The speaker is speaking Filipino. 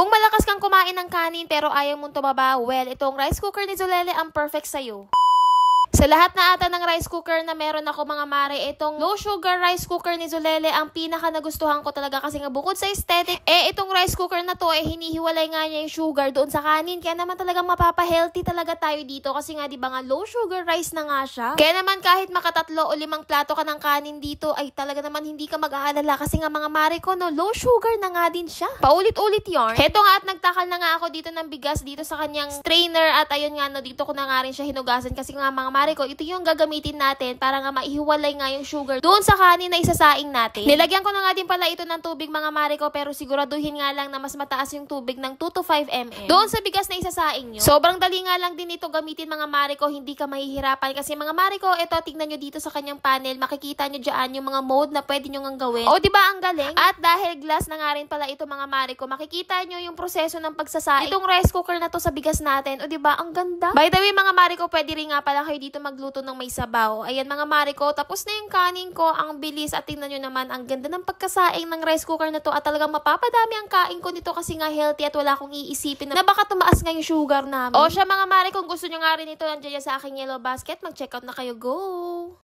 Kung malakas kang kumain ng kanin pero ayaw mong tumaba, well, itong rice cooker ni Zolele ang perfect sa'yo. Sa lahat na ata ng rice cooker na meron ako mga mare, itong low sugar rice cooker ni Zolele ang pinaka nagustuhan ko talaga kasi nga bukod sa aesthetic, itong rice cooker na to hinihiwalay nga niya yung sugar doon sa kanin. Kaya naman talagang mapapa-healthy talaga tayo dito kasi nga diba nga low sugar rice na nga siya. Kaya naman kahit makatatlo o 5 plato ka ng kanin dito ay talaga naman hindi ka mag-aalala kasi nga mga mare ko no, low sugar na nga din siya. Paulit-ulit yarn. Heto nga at nagtakal na nga ako dito ng bigas dito sa kanyang strainer at ayun nga no, dito ko na nga rin siya hinugasan kasi nga mga mare ko, ito yung gagamitin natin para nga maihiwalay nga yung sugar doon sa kanin na isasaing natin. Nilagyan ko na nga din pala ito ng tubig mga mare ko pero siguraduhin nga lang na mas mataas yung tubig ng 2 to 5 ml. Doon sa bigas na isasaing nyo. Sobrang dali nga lang din ito gamitin mga mare ko, hindi ka mahihirapan kasi mga mare ko, ito tignan nyo dito sa kanyang panel, makikita nyo dyan yung mga mode na pwede nyo nga gawin. O diba ang galing? At dahil glass na nga rin pala ito mga mare ko, makikita nyo yung proseso ng pagsasaing itong rice cooker na to sa bigas natin. O diba ang ganda? By the way mga mare ko, pwede rin nga pala kayo dito magluto ng may sabaw. Ayan mga mare ko, tapos na yung kanin ko, ang bilis at tingnan nyo naman, ang ganda ng pagkasaing ng rice cooker na to at talagang mapapadami ang kain ko nito kasi nga healthy at wala akong iisipin na baka tumaas nga yung sugar namin. O siya mga mare, kung gusto nyo nga rin ito, nandiyan sa aking yellow basket, mag-check out na kayo, go!